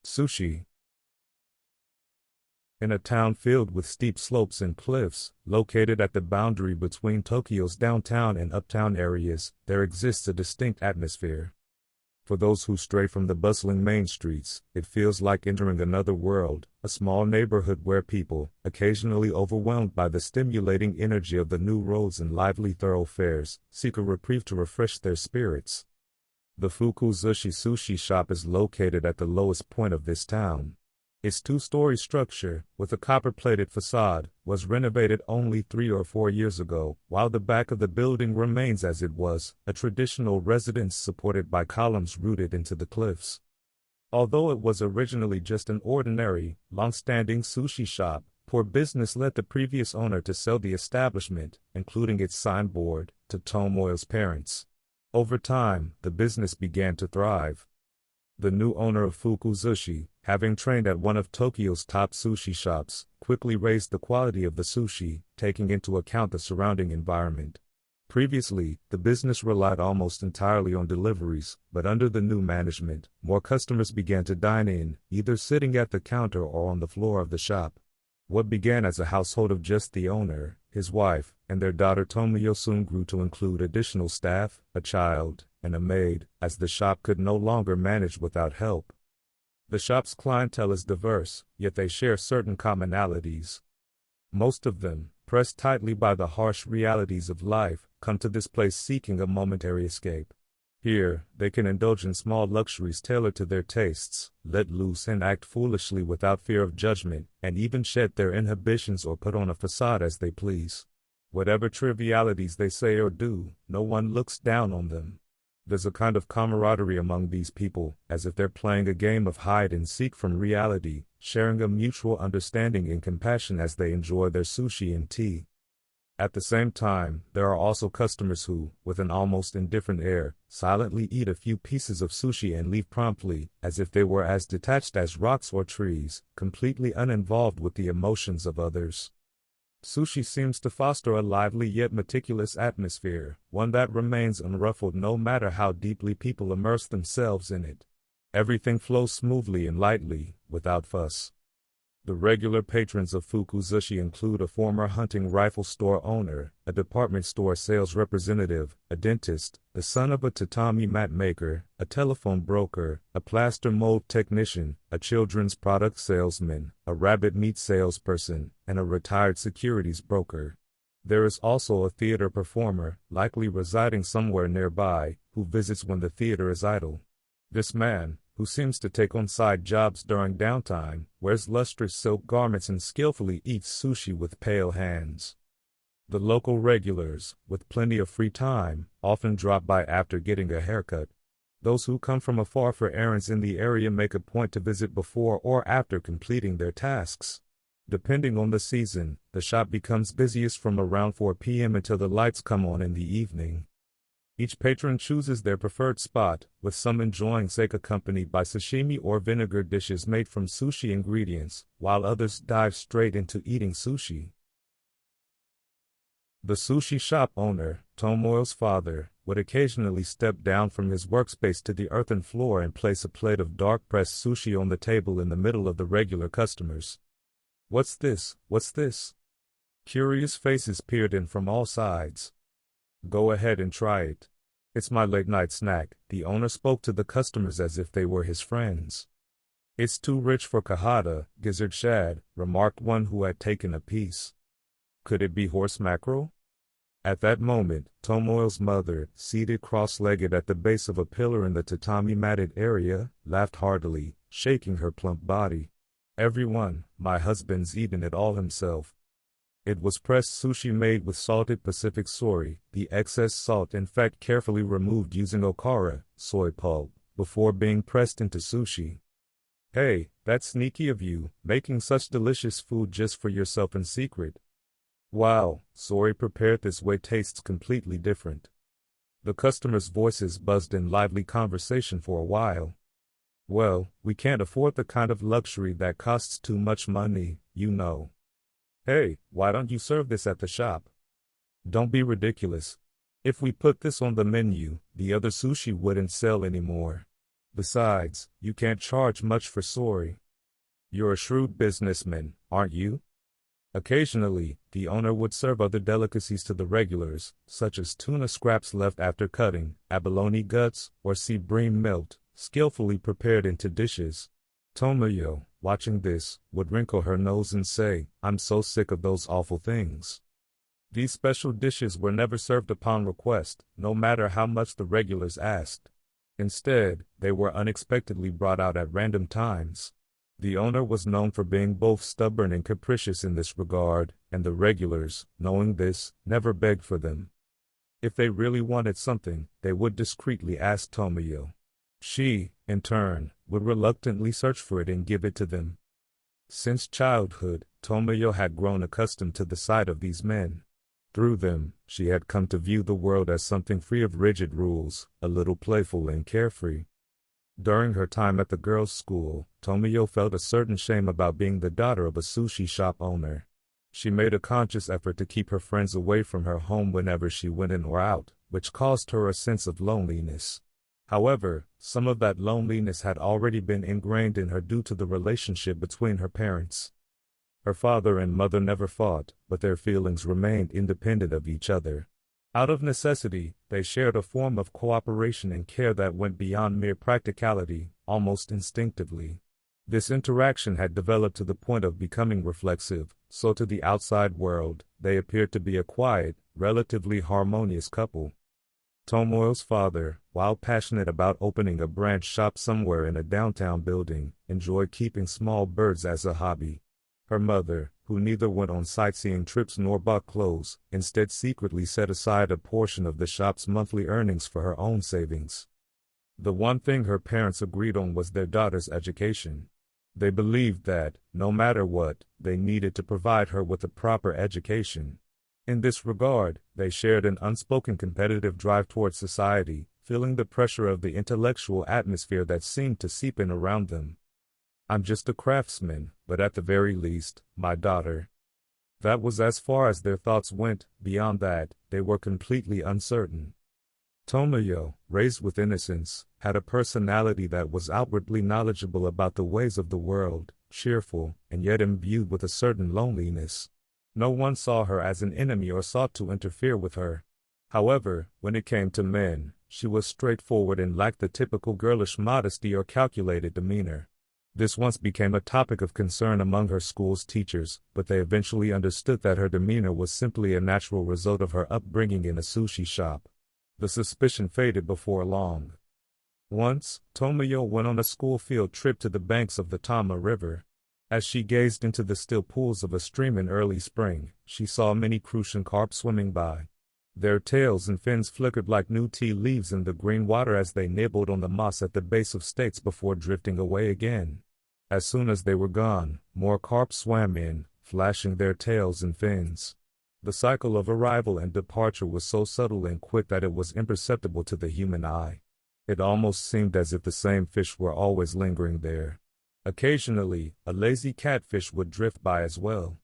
Sushi. In a town filled with steep slopes and cliffs, located at the boundary between Tokyo's downtown and uptown areas, there exists a distinct atmosphere. For those who stray from the bustling main streets, it feels like entering another world, a small neighborhood where people, occasionally overwhelmed by the stimulating energy of the new roads and lively thoroughfares, seek a reprieve to refresh their spirits. The Fukuzushi sushi shop is located at the lowest point of this town. Its two-story structure, with a copper-plated facade, was renovated only 3 or 4 years ago, while the back of the building remains as it was, a traditional residence supported by columns rooted into the cliffs. Although it was originally just an ordinary, long-standing sushi shop, poor business led the previous owner to sell the establishment, including its signboard, to Tomoyo's parents. Over time, the business began to thrive. The new owner of Fukuzushi, having trained at one of Tokyo's top sushi shops, quickly raised the quality of the sushi, taking into account the surrounding environment. Previously, the business relied almost entirely on deliveries, but under the new management, more customers began to dine in, either sitting at the counter or on the floor of the shop. What began as a household of just the owner, his wife, and their daughter Tomoyo soon grew to include additional staff, a child, and a maid, as the shop could no longer manage without help. The shop's clientele is diverse, yet they share certain commonalities. Most of them, pressed tightly by the harsh realities of life, come to this place seeking a momentary escape. Here, they can indulge in small luxuries tailored to their tastes, let loose and act foolishly without fear of judgment, and even shed their inhibitions or put on a facade as they please. Whatever trivialities they say or do, no one looks down on them. There's a kind of camaraderie among these people, as if they're playing a game of hide and seek from reality, sharing a mutual understanding and compassion as they enjoy their sushi and tea. At the same time, there are also customers who, with an almost indifferent air, silently eat a few pieces of sushi and leave promptly, as if they were as detached as rocks or trees, completely uninvolved with the emotions of others. Sushi seems to foster a lively yet meticulous atmosphere, one that remains unruffled no matter how deeply people immerse themselves in it. Everything flows smoothly and lightly, without fuss. The regular patrons of Fukuzushi include a former hunting rifle store owner, a department store sales representative, a dentist, the son of a tatami mat maker, a telephone broker, a plaster mold technician, a children's product salesman, a rabbit meat salesperson, and a retired securities broker. There is also a theater performer, likely residing somewhere nearby, who visits when the theater is idle. This man, who seems to take on side jobs during downtime, wears lustrous silk garments and skillfully eats sushi with pale hands. The local regulars, with plenty of free time, often drop by after getting a haircut. Those who come from afar for errands in the area make a point to visit before or after completing their tasks. Depending on the season, the shop becomes busiest from around 4 p.m. until the lights come on in the evening. Each patron chooses their preferred spot, with some enjoying sake accompanied by sashimi or vinegar dishes made from sushi ingredients, while others dive straight into eating sushi. The sushi shop owner, Tomoyo's father, would occasionally step down from his workspace to the earthen floor and place a plate of dark-pressed sushi on the table in the middle of the regular customers. "What's this? What's this?" Curious faces peered in from all sides. "Go ahead and try it. It's my late-night snack," the owner spoke to the customers as if they were his friends. "It's too rich for Kahata, gizzard shad," remarked one who had taken a piece. "Could it be horse mackerel?" At that moment, Tomoyo's mother, seated cross-legged at the base of a pillar in the tatami-matted area, laughed heartily, shaking her plump body. "Everyone, my husband's eaten it all himself." It was pressed sushi made with salted Pacific soy, the excess salt and fat carefully removed using okara, soy pulp, before being pressed into sushi. "Hey, that's sneaky of you, making such delicious food just for yourself in secret." "Wow, soy prepared this way tastes completely different." The customers' voices buzzed in lively conversation for a while. "Well, we can't afford the kind of luxury that costs too much money, you know." "Hey, why don't you serve this at the shop?" "Don't be ridiculous. If we put this on the menu, the other sushi wouldn't sell anymore." Besides, you can't charge much for sori. You're a shrewd businessman, aren't you? Occasionally, the owner would serve other delicacies to the regulars, such as tuna scraps left after cutting, abalone guts, or sea bream melt, skillfully prepared into dishes. Tomoyo, watching this, would wrinkle her nose and say, "I'm so sick of those awful things." These special dishes were never served upon request, no matter how much the regulars asked. Instead, they were unexpectedly brought out at random times. The owner was known for being both stubborn and capricious in this regard, and the regulars, knowing this, never begged for them. If they really wanted something, they would discreetly ask Tomoyo. She, in turn, would reluctantly search for it and give it to them. Since childhood, Tomoyo had grown accustomed to the sight of these men. Through them, she had come to view the world as something free of rigid rules, a little playful and carefree. During her time at the girls' school, Tomoyo felt a certain shame about being the daughter of a sushi shop owner. She made a conscious effort to keep her friends away from her home whenever she went in or out, which caused her a sense of loneliness. However, some of that loneliness had already been ingrained in her due to the relationship between her parents. Her father and mother never fought, but their feelings remained independent of each other. Out of necessity, they shared a form of cooperation and care that went beyond mere practicality, almost instinctively. This interaction had developed to the point of becoming reflexive, so to the outside world, they appeared to be a quiet, relatively harmonious couple. Tomoyo's father, while passionate about opening a branch shop somewhere in a downtown building, enjoyed keeping small birds as a hobby. Her mother, who neither went on sightseeing trips nor bought clothes, instead secretly set aside a portion of the shop's monthly earnings for her own savings. The one thing her parents agreed on was their daughter's education. They believed that, no matter what, they needed to provide her with a proper education. In this regard, they shared an unspoken competitive drive towards society, feeling the pressure of the intellectual atmosphere that seemed to seep in around them. "I'm just a craftsman, but at the very least, my daughter." That was as far as their thoughts went. Beyond that, they were completely uncertain. Tomoyo, raised with innocence, had a personality that was outwardly knowledgeable about the ways of the world, cheerful, and yet imbued with a certain loneliness. No one saw her as an enemy or sought to interfere with her. However, when it came to men, she was straightforward and lacked the typical girlish modesty or calculated demeanor. This once became a topic of concern among her school's teachers, but they eventually understood that her demeanor was simply a natural result of her upbringing in a sushi shop. The suspicion faded before long. Once, Tomoyo went on a school field trip to the banks of the Tama River. As she gazed into the still pools of a stream in early spring, she saw many crucian carp swimming by. Their tails and fins flickered like new tea leaves in the green water as they nibbled on the moss at the base of stakes before drifting away again. As soon as they were gone, more carp swam in, flashing their tails and fins. The cycle of arrival and departure was so subtle and quick that it was imperceptible to the human eye. It almost seemed as if the same fish were always lingering there. Occasionally, a lazy catfish would drift by as well.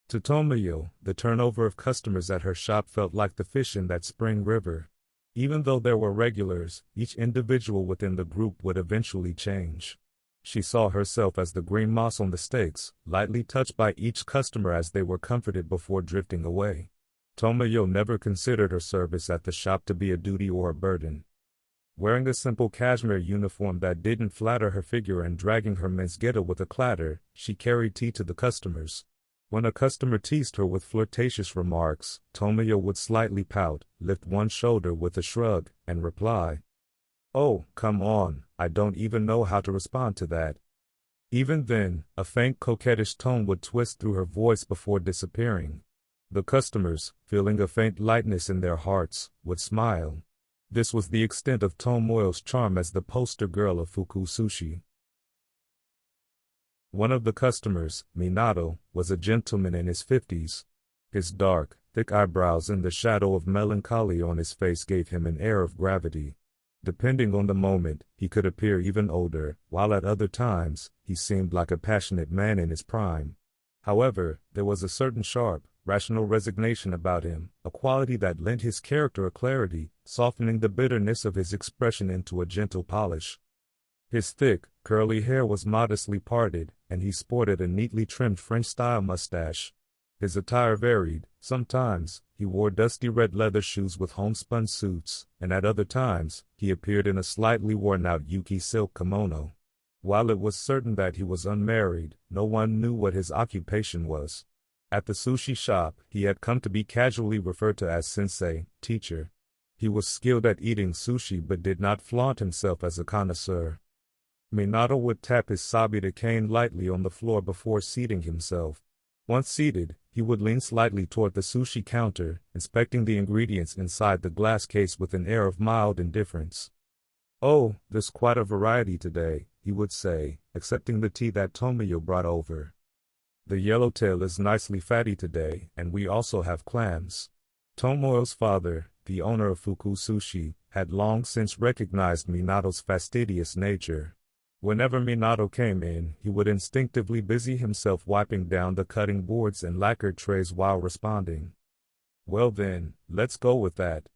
To Tomoyo, the turnover of customers at her shop felt like the fish in that spring river. Even though there were regulars, each individual within the group would eventually change. She saw herself as the green moss on the stakes, lightly touched by each customer as they were comforted before drifting away. Tomoyo never considered her service at the shop to be a duty or a burden. Wearing a simple cashmere uniform that didn't flatter her figure and dragging her men's ghetto with a clatter, she carried tea to the customers. When a customer teased her with flirtatious remarks, Tomoyo would slightly pout, lift one shoulder with a shrug, and reply, "Oh, come on, I don't even know how to respond to that." Even then, a faint coquettish tone would twist through her voice before disappearing. The customers, feeling a faint lightness in their hearts, would smile. This was the extent of Tomoyo's charm as the poster girl of Fukuzushi. One of the customers, Minato, was a gentleman in his 50s. His dark, thick eyebrows and the shadow of melancholy on his face gave him an air of gravity. Depending on the moment, he could appear even older, while at other times, he seemed like a passionate man in his prime. However, there was a certain sharp, rational resignation about him, a quality that lent his character a clarity, softening the bitterness of his expression into a gentle polish. His thick, curly hair was modestly parted, and he sported a neatly trimmed French-style mustache. His attire varied. Sometimes, he wore dusty red leather shoes with homespun suits, and at other times, he appeared in a slightly worn-out Yuki silk kimono. While it was certain that he was unmarried, no one knew what his occupation was. At the sushi shop, he had come to be casually referred to as Sensei, teacher. He was skilled at eating sushi but did not flaunt himself as a connoisseur. Minato would tap his sabita cane lightly on the floor before seating himself. Once seated, he would lean slightly toward the sushi counter, inspecting the ingredients inside the glass case with an air of mild indifference. "Oh, there's quite a variety today," he would say, accepting the tea that Tomoyo brought over. "The yellowtail is nicely fatty today, and we also have clams." Tomoyo's father, the owner of Fukuzushi, had long since recognized Minato's fastidious nature. Whenever Minato came in, he would instinctively busy himself wiping down the cutting boards and lacquered trays while responding, "Well then, let's go with that."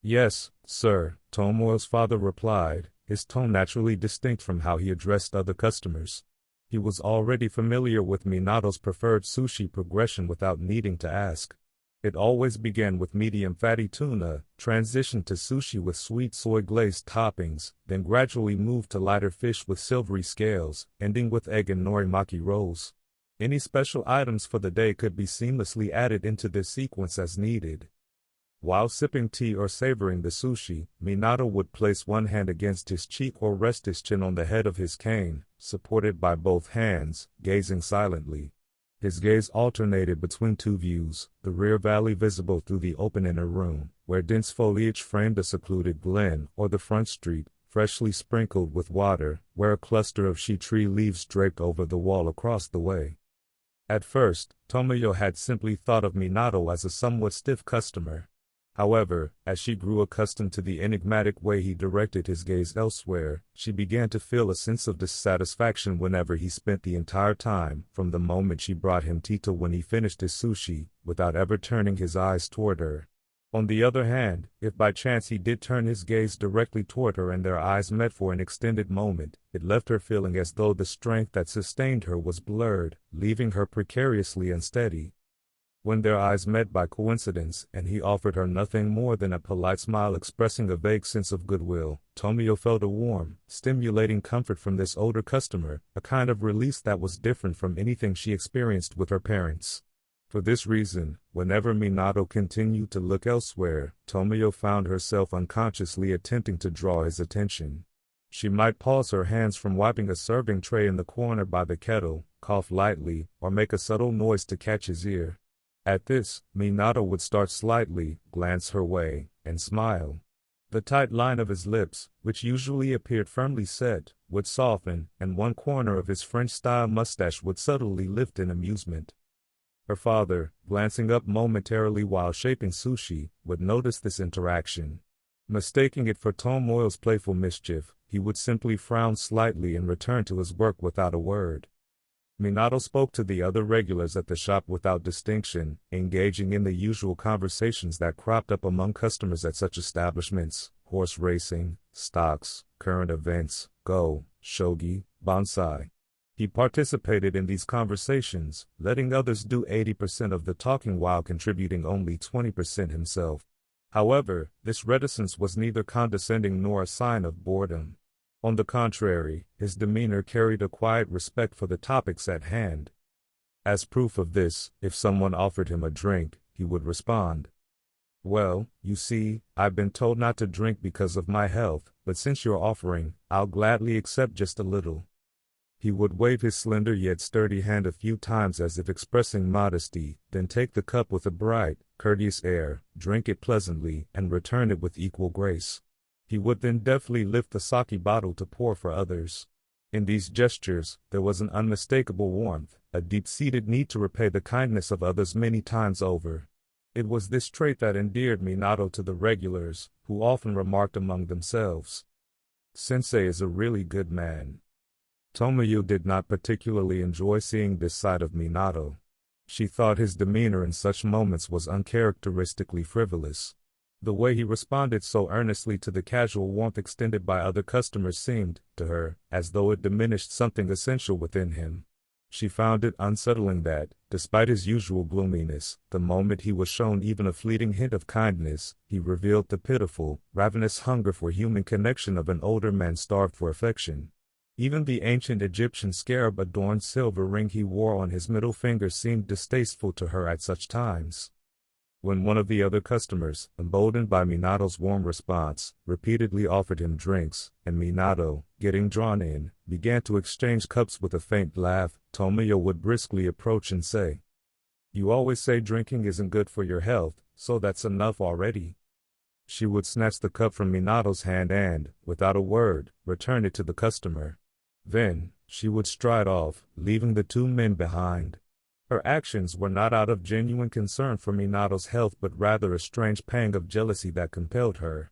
"Yes, sir," Tomoyo's father replied, his tone naturally distinct from how he addressed other customers. He was already familiar with Minato's preferred sushi progression without needing to ask. It always began with medium fatty tuna, transitioned to sushi with sweet soy-glazed toppings, then gradually moved to lighter fish with silvery scales, ending with egg and norimaki rolls. Any special items for the day could be seamlessly added into this sequence as needed. While sipping tea or savoring the sushi, Minato would place one hand against his cheek or rest his chin on the head of his cane, supported by both hands, gazing silently. His gaze alternated between two views, the rear valley visible through the open inner room, where dense foliage framed a secluded glen, or the front street, freshly sprinkled with water, where a cluster of shi-tree leaves draped over the wall across the way. At first, Tomoyo had simply thought of Minato as a somewhat stiff customer. However, as she grew accustomed to the enigmatic way he directed his gaze elsewhere, she began to feel a sense of dissatisfaction whenever he spent the entire time, from the moment she brought him tea to when he finished his sushi, without ever turning his eyes toward her. On the other hand, if by chance he did turn his gaze directly toward her and their eyes met for an extended moment, it left her feeling as though the strength that sustained her was blurred, leaving her precariously unsteady. When their eyes met by coincidence and he offered her nothing more than a polite smile expressing a vague sense of goodwill, Tomoyo felt a warm, stimulating comfort from this older customer, a kind of release that was different from anything she experienced with her parents. For this reason, whenever Minato continued to look elsewhere, Tomoyo found herself unconsciously attempting to draw his attention. She might pause her hands from wiping a serving tray in the corner by the kettle, cough lightly, or make a subtle noise to catch his ear. At this, Minato would start slightly, glance her way, and smile. The tight line of his lips, which usually appeared firmly set, would soften, and one corner of his French-style mustache would subtly lift in amusement. Her father, glancing up momentarily while shaping sushi, would notice this interaction. Mistaking it for Tomoyo's playful mischief, he would simply frown slightly and return to his work without a word. Minato spoke to the other regulars at the shop without distinction, engaging in the usual conversations that cropped up among customers at such establishments: horse racing, stocks, current events, go, shogi, bonsai. He participated in these conversations, letting others do 80% of the talking while contributing only 20% himself. However, this reticence was neither condescending nor a sign of boredom. On the contrary, his demeanor carried a quiet respect for the topics at hand. As proof of this, if someone offered him a drink, he would respond, "Well, you see, I've been told not to drink because of my health, but since you're offering, I'll gladly accept just a little." He would wave his slender yet sturdy hand a few times as if expressing modesty, then take the cup with a bright, courteous air, drink it pleasantly, and return it with equal grace. He would then deftly lift the sake bottle to pour for others. In these gestures, there was an unmistakable warmth, a deep-seated need to repay the kindness of others many times over. It was this trait that endeared Minato to the regulars, who often remarked among themselves, "Sensei is a really good man." Tomoyo did not particularly enjoy seeing this side of Minato. She thought his demeanor in such moments was uncharacteristically frivolous. The way he responded so earnestly to the casual warmth extended by other customers seemed, to her, as though it diminished something essential within him. She found it unsettling that, despite his usual gloominess, the moment he was shown even a fleeting hint of kindness, he revealed the pitiful, ravenous hunger for human connection of an older man starved for affection. Even the ancient Egyptian scarab-adorned silver ring he wore on his middle finger seemed distasteful to her at such times. When one of the other customers, emboldened by Minato's warm response, repeatedly offered him drinks, and Minato, getting drawn in, began to exchange cups with a faint laugh, Tomoyo would briskly approach and say, "You always say drinking isn't good for your health, so that's enough already." She would snatch the cup from Minato's hand and, without a word, return it to the customer. Then, she would stride off, leaving the two men behind. Her actions were not out of genuine concern for Minato's health but rather a strange pang of jealousy that compelled her.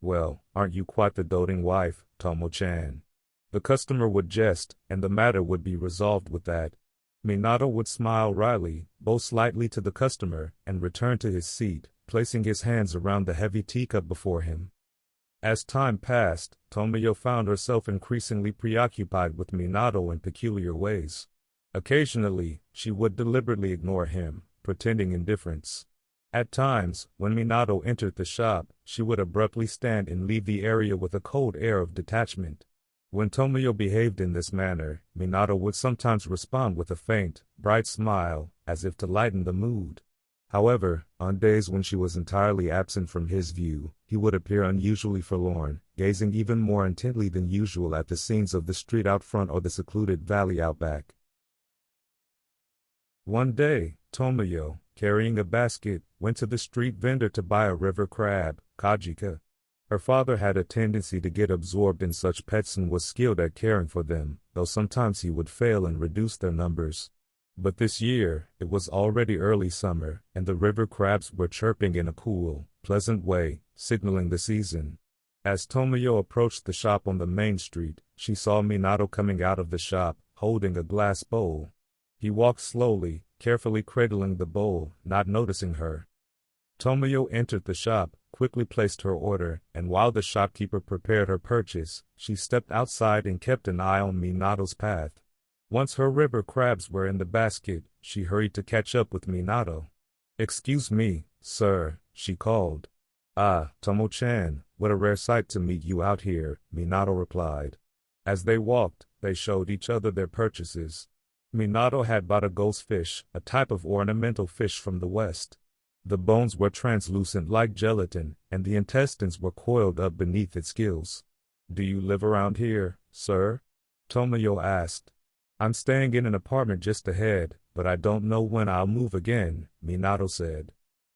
"Well, aren't you quite the doting wife, Tomo-chan?" The customer would jest, and the matter would be resolved with that. Minato would smile wryly, bow slightly to the customer, and return to his seat, placing his hands around the heavy teacup before him. As time passed, Tomoyo found herself increasingly preoccupied with Minato in peculiar ways. Occasionally, she would deliberately ignore him, pretending indifference. At times, when Minato entered the shop, she would abruptly stand and leave the area with a cold air of detachment. When Tomoyo behaved in this manner, Minato would sometimes respond with a faint, bright smile, as if to lighten the mood. However, on days when she was entirely absent from his view, he would appear unusually forlorn, gazing even more intently than usual at the scenes of the street out front or the secluded valley out back. One day, Tomoyo, carrying a basket, went to the street vendor to buy a river crab, kajika. Her father had a tendency to get absorbed in such pets and was skilled at caring for them, though sometimes he would fail and reduce their numbers. But this year, it was already early summer, and the river crabs were chirping in a cool, pleasant way, signaling the season. As Tomoyo approached the shop on the main street, she saw Minato coming out of the shop, holding a glass bowl. He walked slowly, carefully cradling the bowl, not noticing her. Tomoyo entered the shop, quickly placed her order, and while the shopkeeper prepared her purchase, she stepped outside and kept an eye on Minato's path. Once her river crabs were in the basket, she hurried to catch up with Minato. "Excuse me, sir," she called. "Ah, Tomo-chan, what a rare sight to meet you out here," Minato replied. As they walked, they showed each other their purchases. Minato had bought a goldfish, a type of ornamental fish from the West. The bones were translucent like gelatin, and the intestines were coiled up beneath its gills. "Do you live around here, sir?" Tomoyo asked. "I'm staying in an apartment just ahead, but I don't know when I'll move again," Minato said.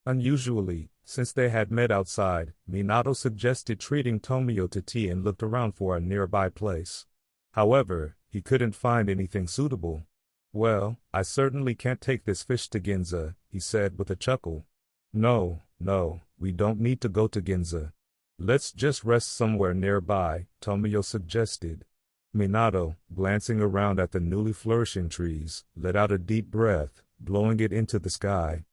Unusually, since they had met outside, Minato suggested treating Tomoyo to tea and looked around for a nearby place. However, he couldn't find anything suitable. "Well, I certainly can't take this fish to Ginza," he said with a chuckle. No, we don't need to go to Ginza. Let's just rest somewhere nearby," Tomoyo suggested. Minato, glancing around at the newly flourishing trees, let out a deep breath, blowing it into the sky.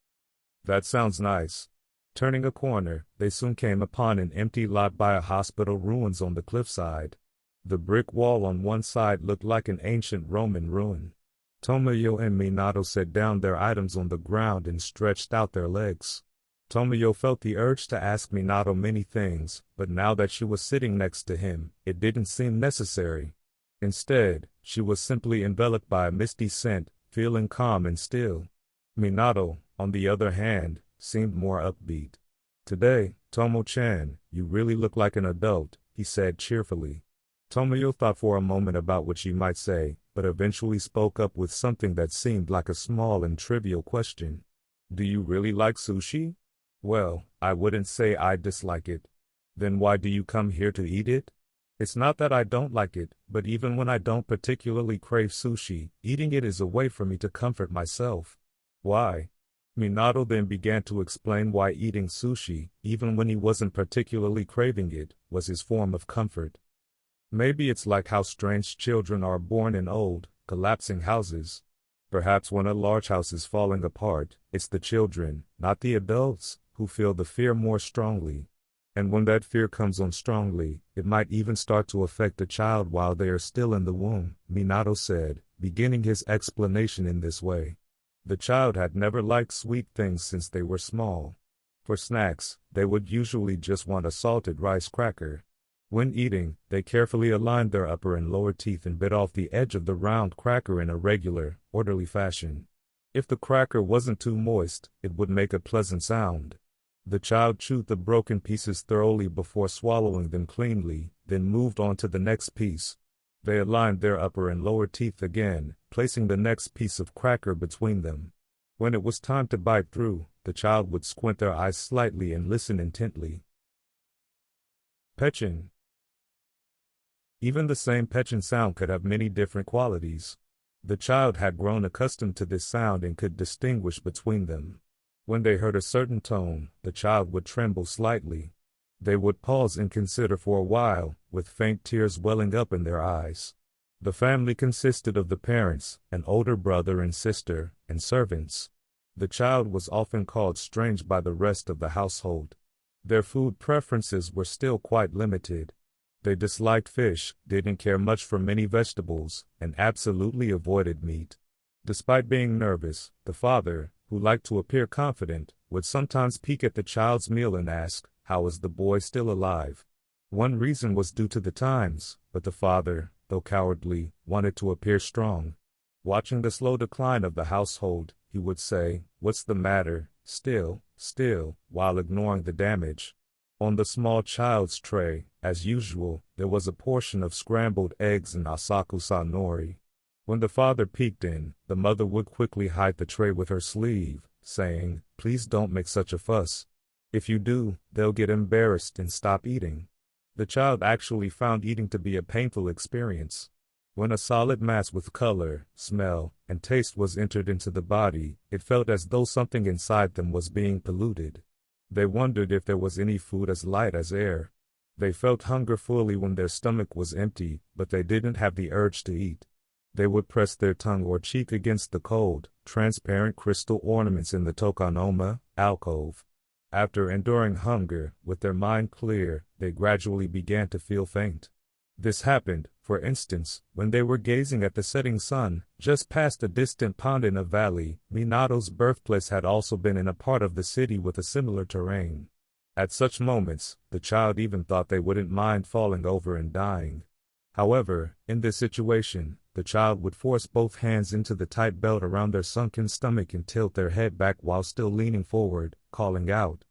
"That sounds nice." Turning a corner, they soon came upon an empty lot by a hospital ruins on the cliffside. The brick wall on one side looked like an ancient Roman ruin. Tomoyo and Minato set down their items on the ground and stretched out their legs. Tomoyo felt the urge to ask Minato many things, but now that she was sitting next to him, it didn't seem necessary. Instead, she was simply enveloped by a misty scent, feeling calm and still. Minato, on the other hand, seemed more upbeat. "Today, Tomo-chan, you really look like an adult," he said cheerfully. Tomoyo thought for a moment about what she might say, but eventually spoke up with something that seemed like a small and trivial question. "Do you really like sushi?" "Well, I wouldn't say I dislike it." "Then why do you come here to eat it?" "It's not that I don't like it, but even when I don't particularly crave sushi, eating it is a way for me to comfort myself." "Why?" Minato then began to explain why eating sushi, even when he wasn't particularly craving it, was his form of comfort. "Maybe it's like how strange children are born in old, collapsing houses. Perhaps when a large house is falling apart, it's the children, not the adults, who feel the fear more strongly. And when that fear comes on strongly, it might even start to affect the child while they are still in the womb, Minato said, beginning his explanation in this way. The child had never liked sweet things since they were small. For snacks, they would usually just want a salted rice cracker. When eating, they carefully aligned their upper and lower teeth and bit off the edge of the round cracker in a regular, orderly fashion. If the cracker wasn't too moist, it would make a pleasant sound. The child chewed the broken pieces thoroughly before swallowing them cleanly, then moved on to the next piece. They aligned their upper and lower teeth again, placing the next piece of cracker between them. When it was time to bite through, the child would squint their eyes slightly and listen intently. Petching. Even the same petching sound could have many different qualities. The child had grown accustomed to this sound and could distinguish between them. When they heard a certain tone, the child would tremble slightly. They would pause and consider for a while, with faint tears welling up in their eyes. The family consisted of the parents, an older brother and sister, and servants. The child was often called strange by the rest of the household. Their food preferences were still quite limited. They disliked fish, didn't care much for many vegetables, and absolutely avoided meat. Despite being nervous, the father, who liked to appear confident, would sometimes peek at the child's meal and ask, "How is the boy still alive?" One reason was due to the times, but the father, though cowardly, wanted to appear strong. Watching the slow decline of the household, he would say, "What's the matter? Still," while ignoring the damage. On the small child's tray, as usual, there was a portion of scrambled eggs and asakusa nori. When the father peeked in, the mother would quickly hide the tray with her sleeve, saying, "Please don't make such a fuss. If you do, they'll get embarrassed and stop eating." The child actually found eating to be a painful experience. When a solid mass with color, smell, and taste was entered into the body, it felt as though something inside them was being polluted. They wondered if there was any food as light as air. They felt hunger fully when their stomach was empty, but they didn't have the urge to eat. They would press their tongue or cheek against the cold, transparent crystal ornaments in the tokonoma, alcove. After enduring hunger, with their mind clear, they gradually began to feel faint. This happened, for instance, when they were gazing at the setting sun, just past a distant pond in a valley. Minato's birthplace had also been in a part of the city with a similar terrain. At such moments, the child even thought they wouldn't mind falling over and dying. However, in this situation, the child would force both hands into the tight belt around their sunken stomach and tilt their head back while still leaning forward, calling out,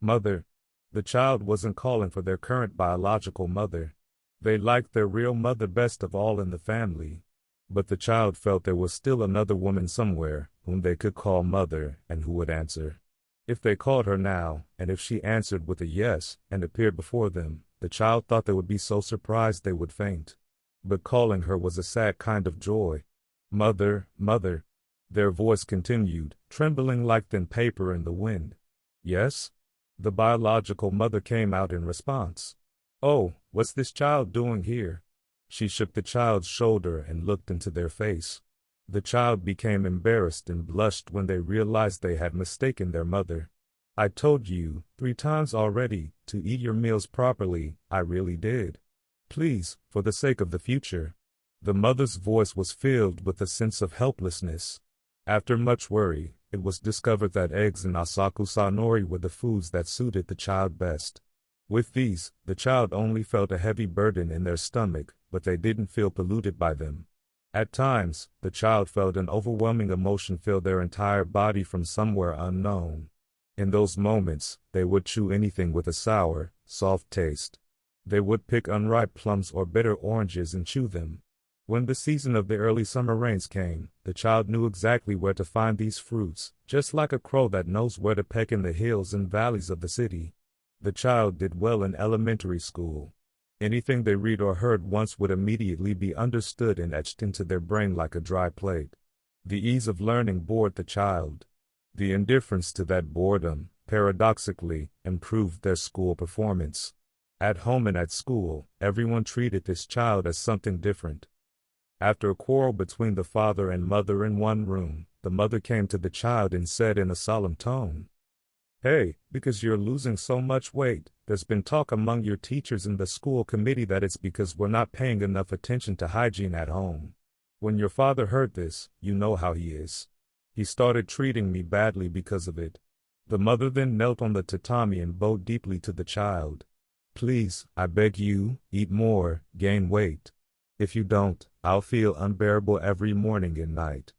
"Mother." The child wasn't calling for their current biological mother. They liked their real mother best of all in the family. But the child felt there was still another woman somewhere, whom they could call mother, and who would answer. If they called her now, and if she answered with a yes, and appeared before them, the child thought they would be so surprised they would faint. But calling her was a sad kind of joy. "Mother, mother." Their voice continued, trembling like thin paper in the wind. "Yes?" The biological mother came out in response. "Oh, what's this child doing here?" She shook the child's shoulder and looked into their face. The child became embarrassed and blushed when they realized they had mistaken their mother. "I told you 3 times already to eat your meals properly. I really did. Please, for the sake of the future." The mother's voice was filled with a sense of helplessness. After much worry, it was discovered that eggs and asakusa nori were the foods that suited the child best. With these, the child only felt a heavy burden in their stomach, but they didn't feel polluted by them. At times, the child felt an overwhelming emotion fill their entire body from somewhere unknown. In those moments, they would chew anything with a sour, soft taste. They would pick unripe plums or bitter oranges and chew them. When the season of the early summer rains came, the child knew exactly where to find these fruits, just like a crow that knows where to peck in the hills and valleys of the city. The child did well in elementary school. Anything they read or heard once would immediately be understood and etched into their brain like a dry plate. The ease of learning bored the child. The indifference to that boredom, paradoxically, improved their school performance. At home and at school, everyone treated this child as something different. After a quarrel between the father and mother in one room, the mother came to the child and said in a solemn tone, Hey, because you're losing so much weight, there's been talk among your teachers and the school committee that it's because we're not paying enough attention to hygiene at home. When your father heard this, you know how he is. He started treating me badly because of it. The mother then knelt on the tatami and bowed deeply to the child. Please, I beg you, eat more, gain weight. If you don't, I'll feel unbearable every morning and night.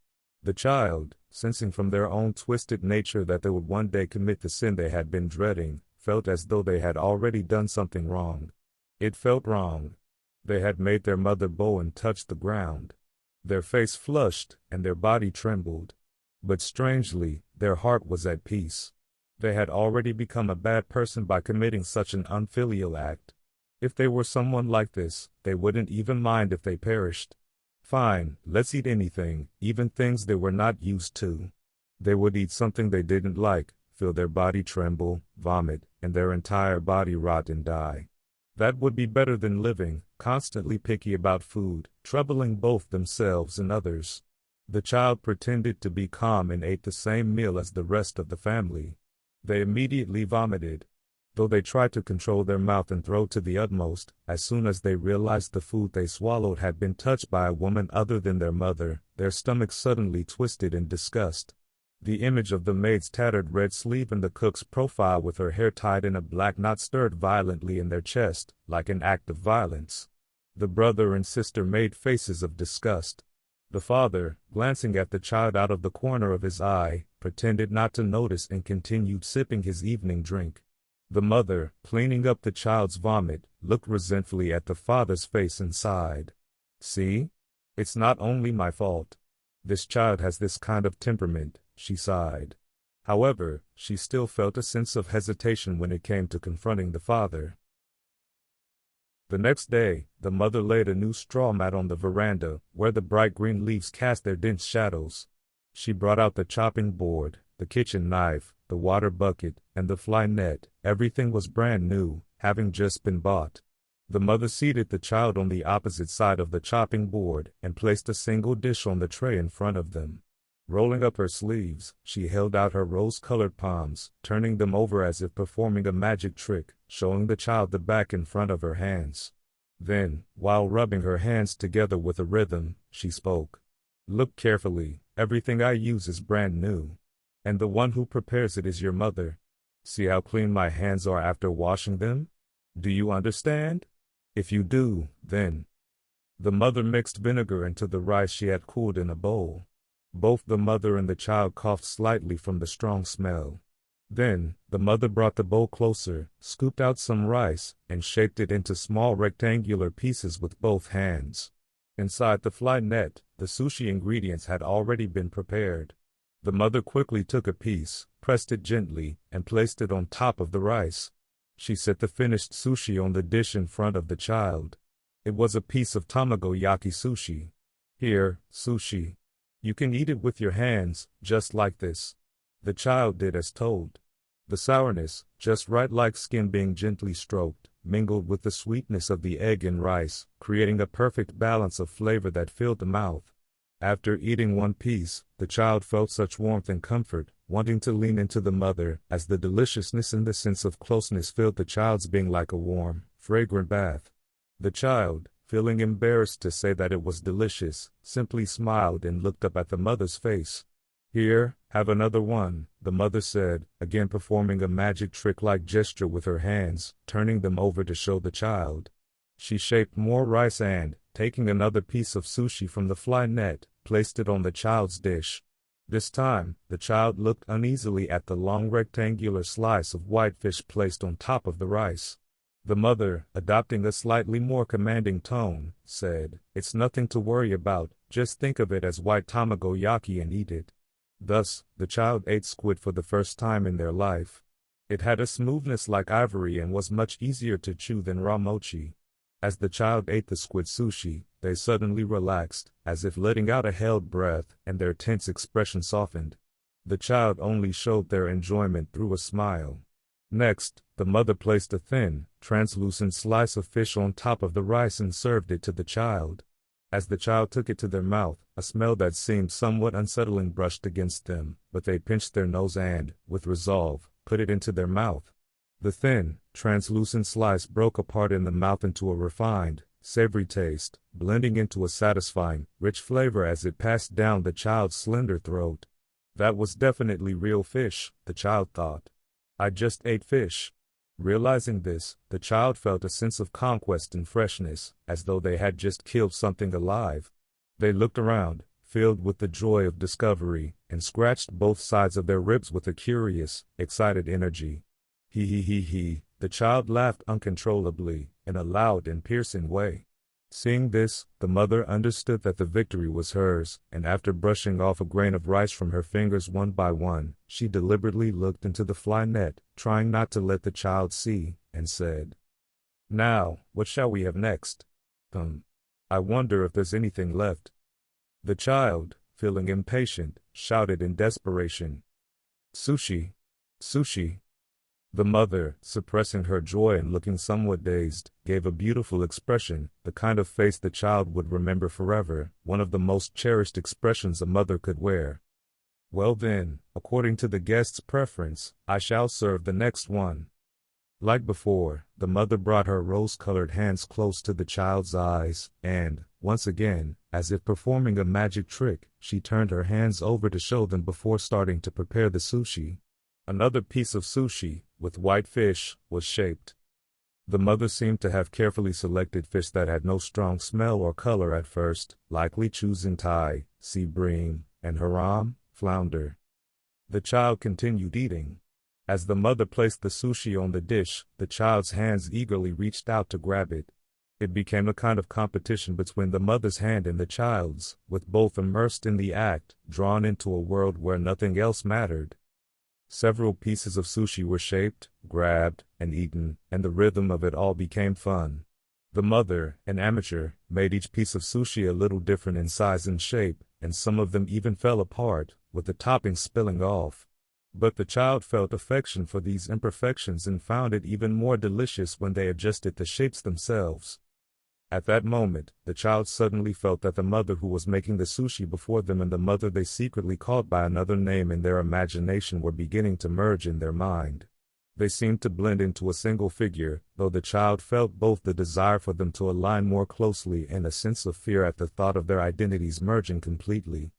The child, sensing from their own twisted nature that they would one day commit the sin they had been dreading, felt as though they had already done something wrong. It felt wrong. They had made their mother bow and touch the ground. Their face flushed, and their body trembled. But strangely, their heart was at peace. They had already become a bad person by committing such an unfilial act. If they were someone like this, they wouldn't even mind if they perished. Fine, let's eat anything, even things they were not used to. They would eat something they didn't like, feel their body tremble, vomit, and their entire body rot and die. That would be better than living, constantly picky about food, troubling both themselves and others. The child pretended to be calm and ate the same meal as the rest of the family. They immediately vomited. Though they tried to control their mouth and throat to the utmost, as soon as they realized the food they swallowed had been touched by a woman other than their mother, their stomachs suddenly twisted in disgust. The image of the maid's tattered red sleeve and the cook's profile with her hair tied in a black knot stirred violently in their chest, like an act of violence. The brother and sister made faces of disgust. The father, glancing at the child out of the corner of his eye, pretended not to notice and continued sipping his evening drink. The mother, cleaning up the child's vomit, looked resentfully at the father's face and sighed. See? It's not only my fault. This child has this kind of temperament, she sighed. However, she still felt a sense of hesitation when it came to confronting the father. The next day, the mother laid a new straw mat on the veranda, where the bright green leaves cast their dense shadows. She brought out the chopping board, the kitchen knife, the water bucket, and the fly net. Everything was brand new, having just been bought. The mother seated the child on the opposite side of the chopping board and placed a single dish on the tray in front of them. Rolling up her sleeves, she held out her rose-colored palms, turning them over as if performing a magic trick, showing the child the back and front of her hands. Then, while rubbing her hands together with a rhythm, she spoke. Look carefully, everything I use is brand new. And the one who prepares it is your mother. See how clean my hands are after washing them? Do you understand? If you do, then. The mother mixed vinegar into the rice she had cooled in a bowl. Both the mother and the child coughed slightly from the strong smell. Then, the mother brought the bowl closer, scooped out some rice, and shaped it into small rectangular pieces with both hands. Inside the fly net, the sushi ingredients had already been prepared. The mother quickly took a piece, pressed it gently, and placed it on top of the rice. She set the finished sushi on the dish in front of the child. It was a piece of tamagoyaki sushi. Here, sushi. You can eat it with your hands, just like this. The child did as told. The sourness, just right like skin being gently stroked, mingled with the sweetness of the egg and rice, creating a perfect balance of flavor that filled the mouth. After eating one piece, the child felt such warmth and comfort, wanting to lean into the mother, as the deliciousness and the sense of closeness filled the child's being like a warm, fragrant bath. The child, feeling embarrassed to say that it was delicious, simply smiled and looked up at the mother's face. Here, have another one, the mother said, again performing a magic trick-like gesture with her hands, turning them over to show the child. She shaped more rice and, taking another piece of sushi from the fly net, placed it on the child's dish. This time, the child looked uneasily at the long rectangular slice of white fish placed on top of the rice. The mother, adopting a slightly more commanding tone, said, "It's nothing to worry about, just think of it as white tamagoyaki and eat it." Thus, the child ate squid for the first time in their life. It had a smoothness like ivory and was much easier to chew than raw mochi. As the child ate the squid sushi, they suddenly relaxed, as if letting out a held breath, and their tense expression softened. The child only showed their enjoyment through a smile. Next, the mother placed a thin, translucent slice of fish on top of the rice and served it to the child. As the child took it to their mouth, a smell that seemed somewhat unsettling brushed against them, but they pinched their nose and, with resolve, put it into their mouth. The thin, translucent slice broke apart in the mouth into a refined, savory taste, blending into a satisfying, rich flavor as it passed down the child's slender throat. That was definitely real fish, the child thought. I just ate fish. Realizing this, the child felt a sense of conquest and freshness, as though they had just killed something alive. They looked around, filled with the joy of discovery, and scratched both sides of their ribs with a curious, excited energy. He, the child laughed uncontrollably, in a loud and piercing way. Seeing this, the mother understood that the victory was hers, and after brushing off a grain of rice from her fingers one by one, she deliberately looked into the fly net, trying not to let the child see, and said, "Now, what shall we have next? I wonder if there's anything left." The child, feeling impatient, shouted in desperation, "Sushi! Sushi!" The mother, suppressing her joy and looking somewhat dazed, gave a beautiful expression, the kind of face the child would remember forever, one of the most cherished expressions a mother could wear. "Well then, according to the guest's preference, I shall serve the next one." Like before, the mother brought her rose-colored hands close to the child's eyes, and, once again, as if performing a magic trick, she turned her hands over to show them before starting to prepare the sushi. Another piece of sushi, with white fish, was shaped. The mother seemed to have carefully selected fish that had no strong smell or color at first, likely choosing tai, sea bream, and haram, flounder. The child continued eating. As the mother placed the sushi on the dish, the child's hands eagerly reached out to grab it. It became a kind of competition between the mother's hand and the child's, with both immersed in the act, drawn into a world where nothing else mattered. Several pieces of sushi were shaped, grabbed, and eaten, and the rhythm of it all became fun. The mother, an amateur, made each piece of sushi a little different in size and shape, and some of them even fell apart, with the toppings spilling off. But the child felt affection for these imperfections and found it even more delicious when they adjusted the shapes themselves. At that moment, the child suddenly felt that the mother who was making the sushi before them and the mother they secretly called by another name in their imagination were beginning to merge in their mind. They seemed to blend into a single figure, though the child felt both the desire for them to align more closely and a sense of fear at the thought of their identities merging completely.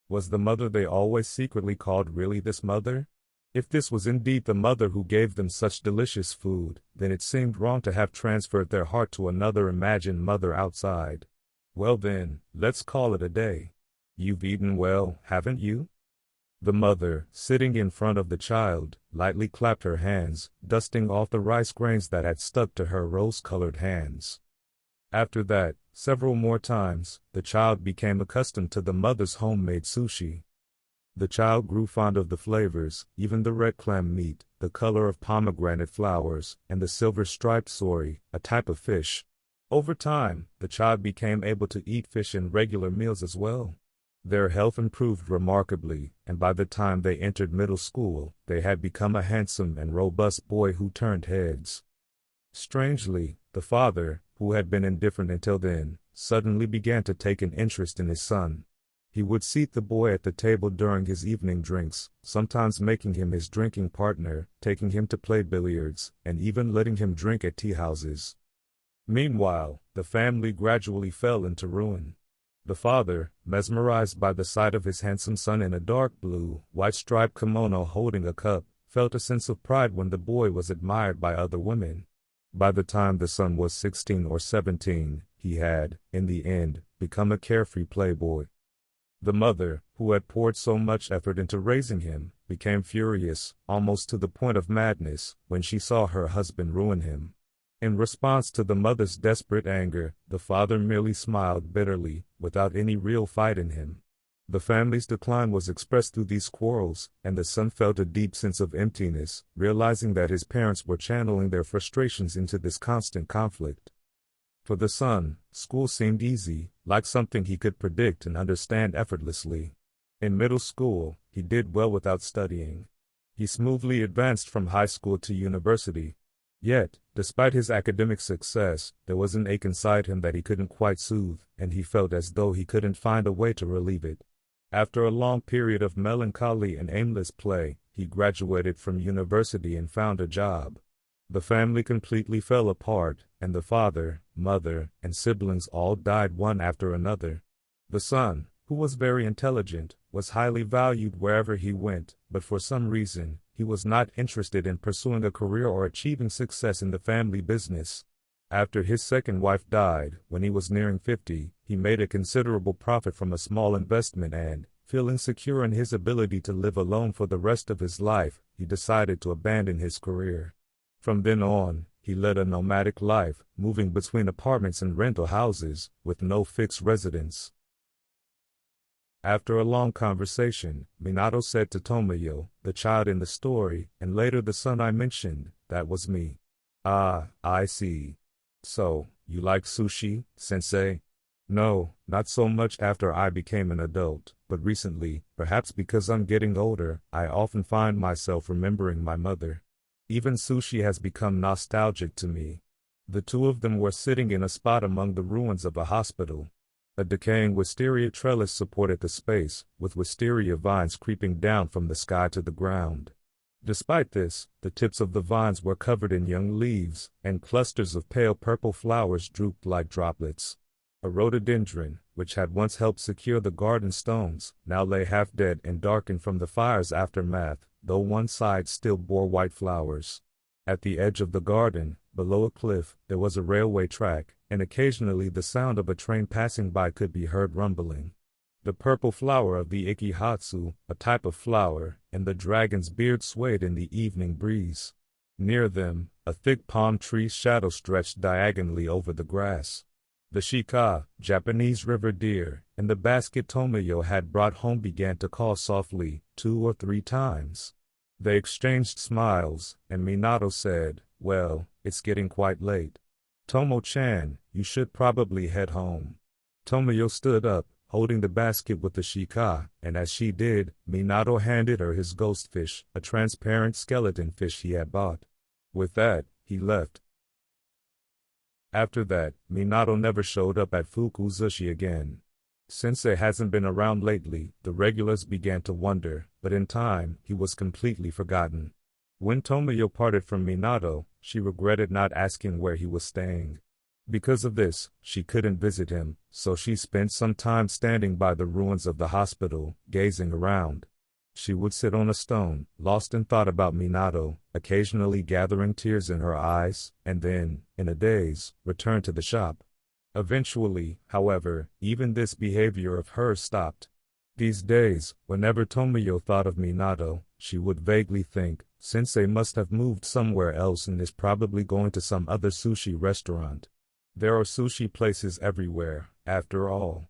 Was the mother they always secretly called really this mother? If this was indeed the mother who gave them such delicious food, then it seemed wrong to have transferred their heart to another imagined mother outside. Well then, let's call it a day. You've eaten well, haven't you? The mother, sitting in front of the child, lightly clapped her hands, dusting off the rice grains that had stuck to her rose-colored hands. After that, several more times, the child became accustomed to the mother's homemade sushi. The child grew fond of the flavors, even the red clam meat, the color of pomegranate flowers, and the silver-striped sori, a type of fish. Over time, the child became able to eat fish in regular meals as well. Their health improved remarkably, and by the time they entered middle school, they had become a handsome and robust boy who turned heads. Strangely, the father, who had been indifferent until then, suddenly began to take an interest in his son. He would seat the boy at the table during his evening drinks, sometimes making him his drinking partner, taking him to play billiards, and even letting him drink at tea houses. Meanwhile, the family gradually fell into ruin. The father, mesmerized by the sight of his handsome son in a dark blue, white-striped kimono holding a cup, felt a sense of pride when the boy was admired by other women. By the time the son was 16 or 17, he had, in the end, become a carefree playboy. The mother, who had poured so much effort into raising him, became furious, almost to the point of madness, when she saw her husband ruin him. In response to the mother's desperate anger, the father merely smiled bitterly, without any real fight in him. The family's decline was expressed through these quarrels, and the son felt a deep sense of emptiness, realizing that his parents were channeling their frustrations into this constant conflict. For the son, school seemed easy, like something he could predict and understand effortlessly. In middle school, he did well without studying. He smoothly advanced from high school to university. Yet, despite his academic success, there was an ache inside him that he couldn't quite soothe, and he felt as though he couldn't find a way to relieve it. After a long period of melancholy and aimless play, he graduated from university and found a job. The family completely fell apart, and the father, mother, and siblings all died one after another. The son, who was very intelligent, was highly valued wherever he went, but for some reason, he was not interested in pursuing a career or achieving success in the family business. After his second wife died, when he was nearing 50, he made a considerable profit from a small investment and, feeling secure in his ability to live alone for the rest of his life, he decided to abandon his career. From then on, he led a nomadic life, moving between apartments and rental houses, with no fixed residence. After a long conversation, Minato said to Tomoyo, the child in the story, and later the son I mentioned, "That was me." "Ah, I see. So, you like sushi, Sensei?" "No, not so much after I became an adult, but recently, perhaps because I'm getting older, I often find myself remembering my mother. Even sushi has become nostalgic to me." The two of them were sitting in a spot among the ruins of a hospital. A decaying wisteria trellis supported the space, with wisteria vines creeping down from the sky to the ground. Despite this, the tips of the vines were covered in young leaves, and clusters of pale purple flowers drooped like droplets. A rhododendron, which had once helped secure the garden stones, now lay half dead and darkened from the fire's aftermath, though one side still bore white flowers. At the edge of the garden, below a cliff, there was a railway track, and occasionally the sound of a train passing by could be heard rumbling. The purple flower of the ikihatsu, a type of flower, and the dragon's beard swayed in the evening breeze. Near them, a thick palm tree's shadow stretched diagonally over the grass. The shika, Japanese river deer, and the basket Tomoyo had brought home began to call softly, 2 or 3 times. They exchanged smiles, and Minato said, "Well, it's getting quite late. Tomo-chan, you should probably head home." Tomoyo stood up, holding the basket with the shika, and as she did, Minato handed her his ghost fish, a transparent skeleton fish he had bought. With that, he left. After that, Minato never showed up at Fukuzushi again. Sensei hasn't been around lately, the regulars began to wonder, but in time, he was completely forgotten. When Tomoyo parted from Minato, she regretted not asking where he was staying. Because of this, she couldn't visit him, so she spent some time standing by the ruins of the hospital, gazing around. She would sit on a stone, lost in thought about Minato, occasionally gathering tears in her eyes, and then, in a daze, return to the shop. Eventually, however, even this behavior of hers stopped. These days, whenever Tomoyo thought of Minato, she would vaguely think, Sensei must have moved somewhere else and is probably going to some other sushi restaurant. There are sushi places everywhere, after all.